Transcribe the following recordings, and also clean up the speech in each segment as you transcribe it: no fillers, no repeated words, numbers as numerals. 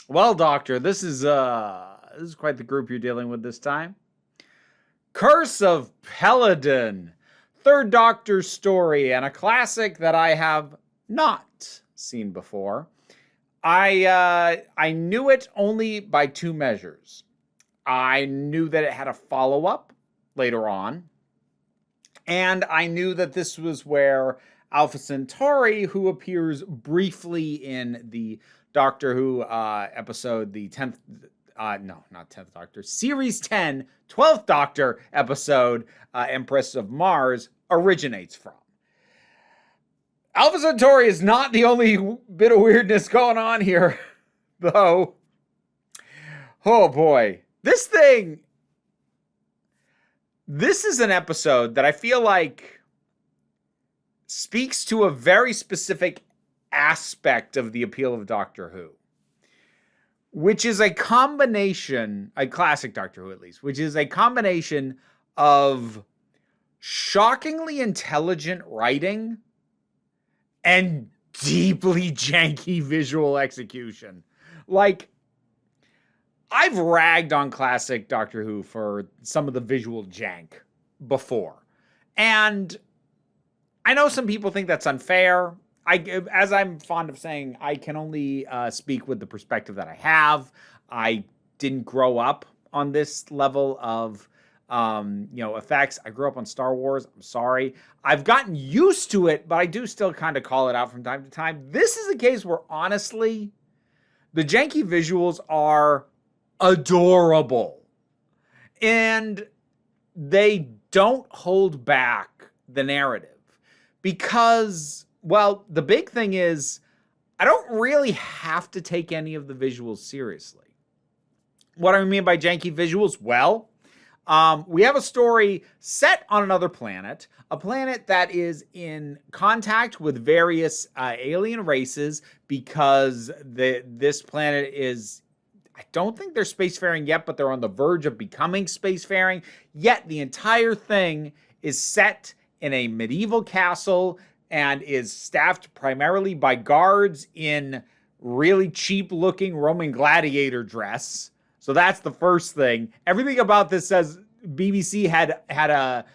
Well, Doctor, this is quite the group you're dealing with this time. Curse of Peladon, Third Doctor's story, and a classic that I have not seen before. I knew it only by two measures. I knew that it had a follow-up later on, and I knew that this was where Alpha Centauri, who appears briefly in the Doctor Who episode, the 10th, no, not 10th Doctor, Series 10, 12th Doctor episode, Empress of Mars, originates from. Alpha Centauri is not the only bit of weirdness going on here, though. Oh boy. This is an episode that I feel like speaks to a very specific aspect of the appeal of Doctor Who, which is a combination, a classic Doctor Who at least, which is a combination of shockingly intelligent writing and deeply janky visual execution. Like, I've ragged on classic Doctor Who for some of the visual jank before. And I know some people think that's unfair. As I'm fond of saying, I can only speak with the perspective that I have. I didn't grow up on this level of effects. I grew up on Star Wars. I'm sorry. I've gotten used to it, but I do still kind of call it out from time to time. This is a case where, honestly, the janky visuals are adorable. And they don't hold back the narrative. Because, well, the big thing is, I don't really have to take any of the visuals seriously. What do I mean by janky visuals? Well, we have a story set on another planet, a planet that is in contact with various alien races because this planet is, I don't think they're spacefaring yet, but they're on the verge of becoming spacefaring. Yet the entire thing is set in a medieval castle and is staffed primarily by guards in really cheap-looking Roman gladiator dress. So that's the first thing. Everything about this says BBC had a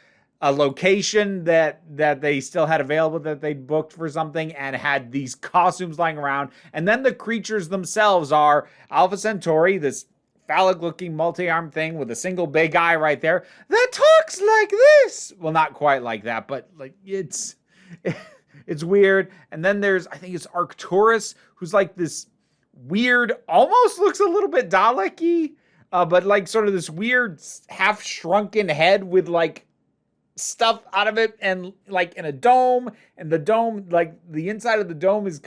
location that they still had available that they booked for something and had these costumes lying around. And then the creatures themselves are Alpha Centauri, this phallic-looking multi-armed thing with a single big eye right there that talks like this. Well, not quite like that, but like it's weird. And then there's, I think it's Arcturus, who's like this weird, almost looks a little bit Dalek-y, but like sort of this weird half-shrunken head with like stuff out of it and like in a dome, and the dome, like the inside of the dome is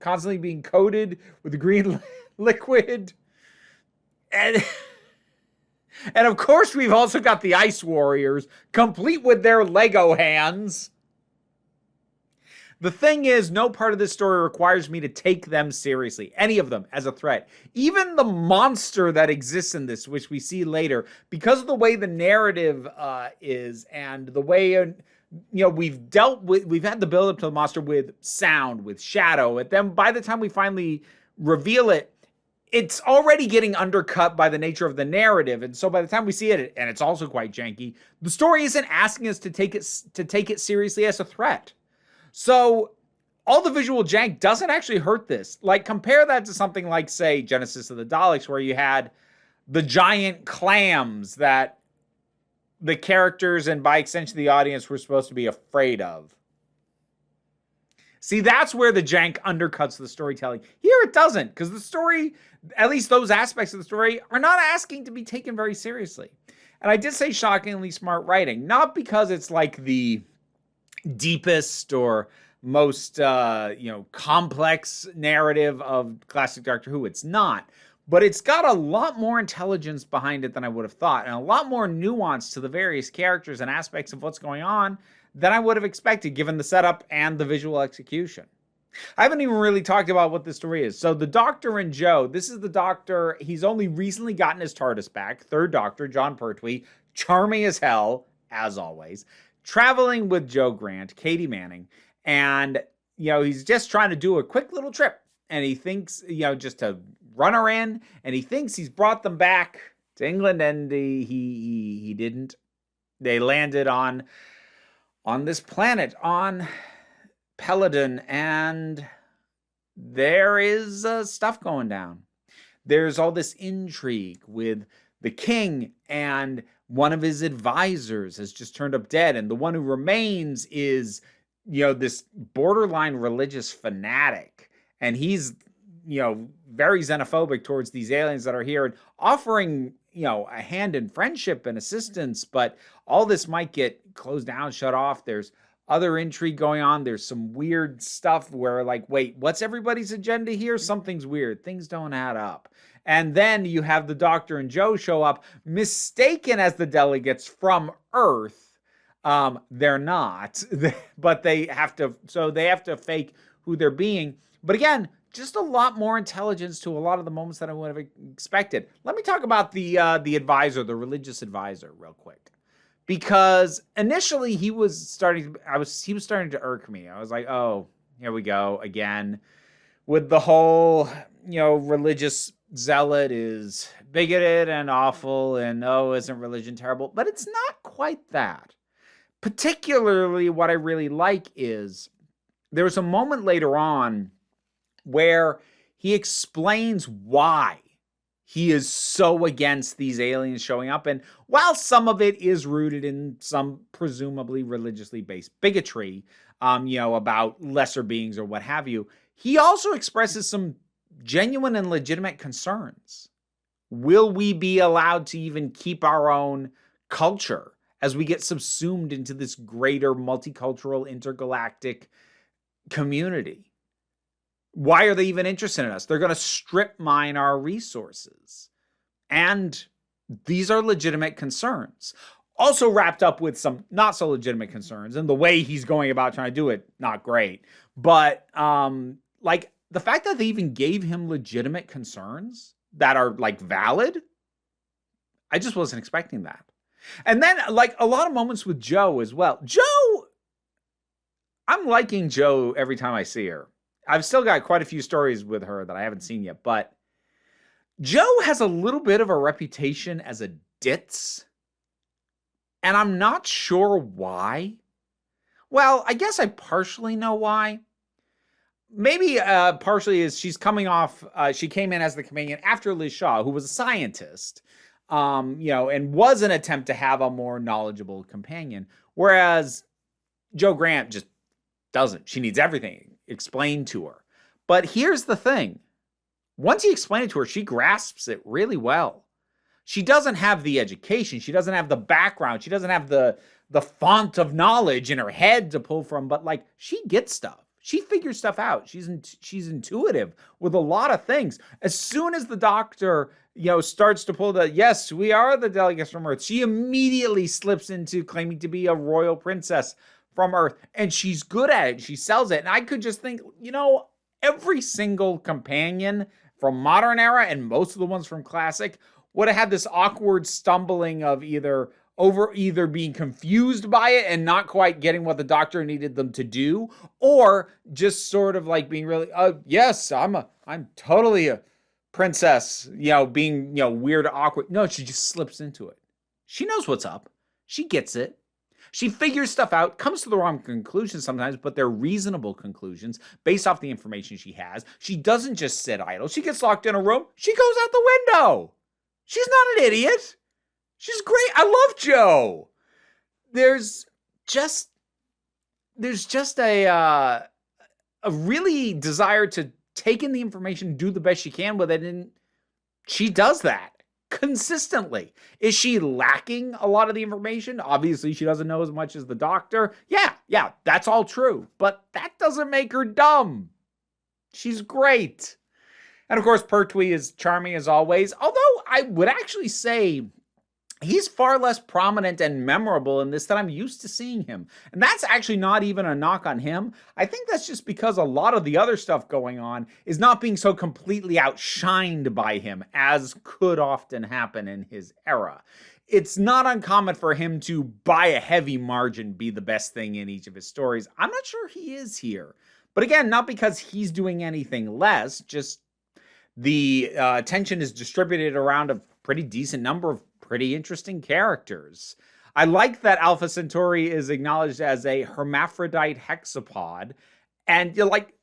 constantly being coated with green liquid. And of course we've also got the Ice Warriors, complete with their Lego hands. The thing is, no part of this story requires me to take them seriously, any of them, as a threat. Even the monster that exists in this, which we see later, because of the way the narrative is and the way we've had the build up to the monster with sound, with shadow, and then by the time we finally reveal it, it's already getting undercut by the nature of the narrative. And so by the time we see it, and it's also quite janky, the story isn't asking us to take it seriously as a threat. So all the visual jank doesn't actually hurt this. Like, compare that to something like, say, Genesis of the Daleks, where you had the giant clams that the characters and by extension the audience were supposed to be afraid of. See, that's where the jank undercuts the storytelling. Here it doesn't, because the story, at least those aspects of the story, are not asking to be taken very seriously. And I did say shockingly smart writing, not because it's like the deepest or most complex narrative of classic Doctor Who. It's not. But it's got a lot more intelligence behind it than I would have thought, and a lot more nuance to the various characters and aspects of what's going on than I would have expected, given the setup and the visual execution. I haven't even really talked about what this story is. So the Doctor and Joe, this is the Doctor. He's only recently gotten his TARDIS back. Third Doctor, John Pertwee, charming as hell, as always, traveling with Joe Grant, Katie Manning, and he's just trying to do a quick little trip, and he thinks just to run her in, and he thinks he's brought them back to England, and he didn't. They landed on this planet, on Peladon, and there is stuff going down. There's all this intrigue with the king, and one of his advisors has just turned up dead, and the one who remains is, this borderline religious fanatic, and he's, very xenophobic towards these aliens that are here and offering, a hand in friendship and assistance, but all this might get closed down, shut off. There's other intrigue going on. There's some weird stuff where, like, wait, what's everybody's agenda here? Something's weird. Things don't add up. And then you have the Doctor and Joe show up, mistaken as the delegates from Earth. They're not, but they have to fake who they're being. But again, just a lot more intelligence to a lot of the moments that I would have expected. Let me talk about the advisor, the religious advisor, real quick, because initially he was starting to irk me. I was like, oh, here we go again with the whole, religious zealot is bigoted and awful, and isn't religion terrible? But it's not quite that. Particularly, what I really like is there's a moment later on where he explains why he is so against these aliens showing up. And while some of it is rooted in some presumably religiously based bigotry, about lesser beings or what have you, he also expresses some genuine and legitimate concerns. Will we be allowed to even keep our own culture as we get subsumed into this greater multicultural intergalactic community? Why are they even interested in us? They're going to strip mine our resources. And these are legitimate concerns. Also wrapped up with some not so legitimate concerns, and the way he's going about trying to do it, not great. But like the fact that they even gave him legitimate concerns that are like valid, I just wasn't expecting that. And then like a lot of moments with Joe as well. I'm liking Joe every time I see her. I've still got quite a few stories with her that I haven't seen yet, but Joe has a little bit of a reputation as a ditz, and I'm not sure why. Well, I guess I partially know why. Maybe partially is she's coming off, she came in as the companion after Liz Shaw, who was a scientist, and was an attempt to have a more knowledgeable companion, whereas Jo Grant just doesn't. She needs everything explained to her. But here's the thing. Once you explain it to her, she grasps it really well. She doesn't have the education. She doesn't have the background. She doesn't have the font of knowledge in her head to pull from, but like she gets stuff. She figures stuff out. She's intuitive with a lot of things. As soon as the Doctor, starts to pull yes, we are the delegates from Earth, she immediately slips into claiming to be a royal princess from Earth, and she's good at it. She sells it. And I could just think, every single companion from modern era and most of the ones from classic would have had this awkward stumbling of either being confused by it and not quite getting what the Doctor needed them to do, or just sort of like being really, yes, I'm totally a princess, being, weird, awkward. No, she just slips into it. She knows what's up. She gets it. She figures stuff out, comes to the wrong conclusions sometimes, but they're reasonable conclusions based off the information she has. She doesn't just sit idle. She gets locked in a room. She goes out the window. She's not an idiot. She's great. I love Jo. There's just a really desire to take in the information, do the best she can with it, and she does that consistently. Is she lacking a lot of the information? Obviously, she doesn't know as much as the Doctor. Yeah, that's all true. But that doesn't make her dumb. She's great. And of course, Pertwee is charming as always. Although I would actually say he's far less prominent and memorable in this than I'm used to seeing him. And that's actually not even a knock on him. I think that's just because a lot of the other stuff going on is not being so completely outshined by him as could often happen in his era. It's not uncommon for him to, by a heavy margin, be the best thing in each of his stories. I'm not sure he is here. But again, not because he's doing anything less, just The attention is distributed around a pretty decent number of pretty interesting characters. I like that Alpha Centauri is acknowledged as a hermaphrodite hexapod. And you're like,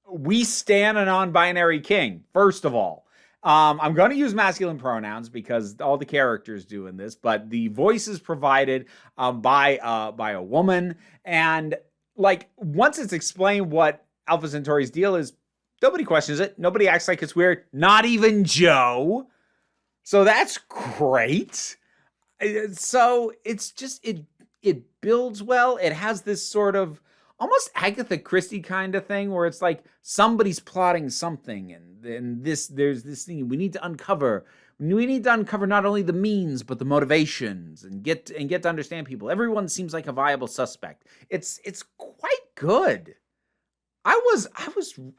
we stand a non-binary king, first of all. I'm going to use masculine pronouns because all the characters do in this, but the voice is provided by a woman. And like, once it's explained what Alpha Centauri's deal is, nobody questions it. Nobody acts like it's weird. Not even Joe. So that's great. So it's just, it builds well. It has this sort of almost Agatha Christie kind of thing where it's like somebody's plotting something, and there's this thing we need to uncover. We need to uncover not only the means but the motivations and get to understand people. Everyone seems like a viable suspect. It's quite good. I was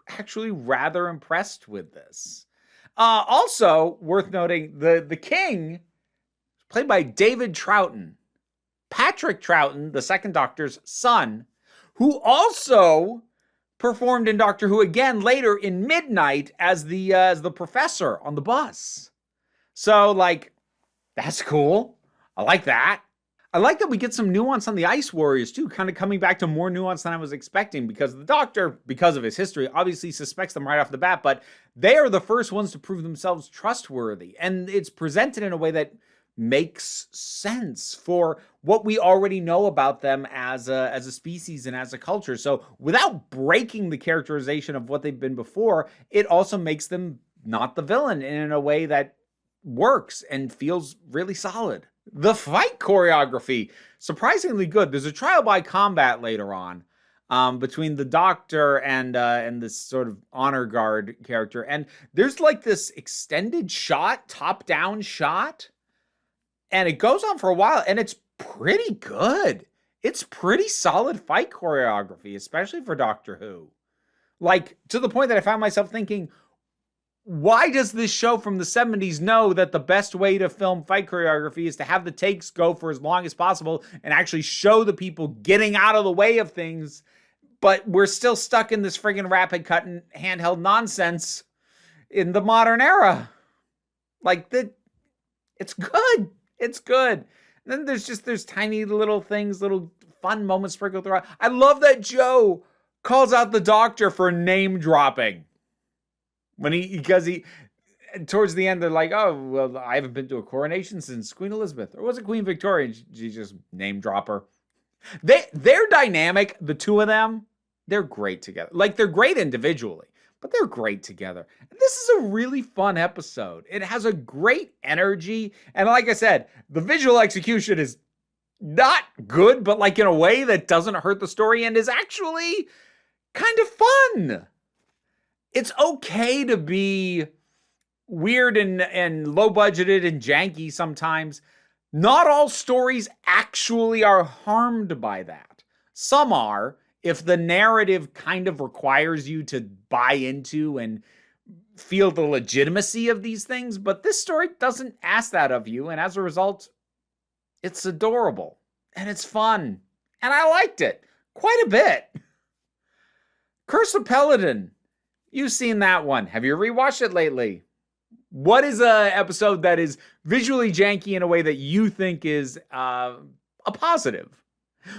actually rather impressed with this. Also worth noting, the king, played by David Troughton, Patrick Troughton, the second Doctor's son, who also performed in Doctor Who again later in Midnight as the professor on the bus. So, like, that's cool. I like that. I like that we get some nuance on the Ice Warriors, too, kind of coming back to more nuance than I was expecting, because the Doctor, because of his history, obviously suspects them right off the bat, but they are the first ones to prove themselves trustworthy. And it's presented in a way that makes sense for what we already know about them as a species and as a culture. So without breaking the characterization of what they've been before, it also makes them not the villain in a way that works and feels really solid. The fight choreography, surprisingly good. There's a trial by combat later on between the Doctor and this sort of honor guard character. And there's like this extended shot, top-down shot, and it goes on for a while, and it's pretty good. It's pretty solid fight choreography, especially for Doctor Who. Like, to the point that I found myself thinking, why does this show from the 70s know that the best way to film fight choreography is to have the takes go for as long as possible and actually show the people getting out of the way of things, but we're still stuck in this friggin' rapid cut and handheld nonsense in the modern era? Like, it's good. It's good. And then there's tiny little things, little fun moments sprinkled throughout. I love that Joe calls out the Doctor for name dropping. Because towards the end, they're like, oh, well, I haven't been to a coronation since Queen Elizabeth. Or was it Queen Victoria? And she just name drop her. They're dynamic, the two of them. They're great together. Like, they're great individually, but they're great together. And this is a really fun episode. It has a great energy. And like I said, the visual execution is not good, but like in a way that doesn't hurt the story and is actually kind of fun. It's okay to be weird and low budgeted and janky sometimes. Not all stories actually are harmed by that. Some are, if the narrative kind of requires you to buy into and feel the legitimacy of these things, but this story doesn't ask that of you, and as a result, it's adorable, and it's fun, and I liked it quite a bit. Curse of Peladon. You've seen that one. Have you rewatched it lately? What is an episode that is visually janky in a way that you think is a positive?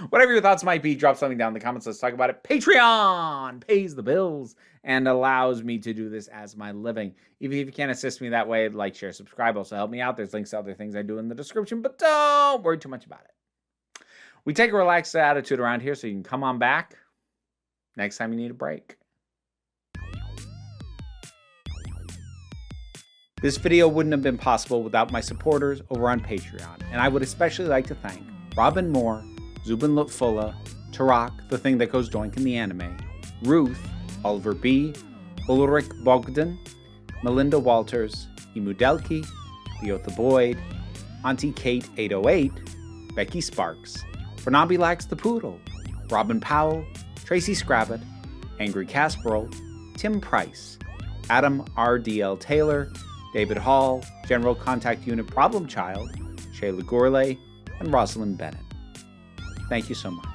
Whatever your thoughts might be, drop something down in the comments. Let's talk about it. Patreon pays the bills and allows me to do this as my living. Even if you can't assist me that way, like, share, subscribe. Also help me out. There's links to other things I do in the description, but don't worry too much about it. We take a relaxed attitude around here, so you can come on back next time you need a break. This video wouldn't have been possible without my supporters over on Patreon, and I would especially like to thank Robin Moore, Zubin Lutfullah, Tarak, the thing that goes doink in the anime, Ruth, Oliver B., Ulrich Bogdan, Melinda Walters, Imudelki, Leotha Boyd, Auntie Kate 808, Becky Sparks, Bernabi Lax the Poodle, Robin Powell, Tracy Scrabbit, Angry Casperl, Tim Price, Adam R.D.L. Taylor, David Hall, General Contact Unit Problem Child, Shayla Gourlay, and Rosalind Bennett. Thank you so much.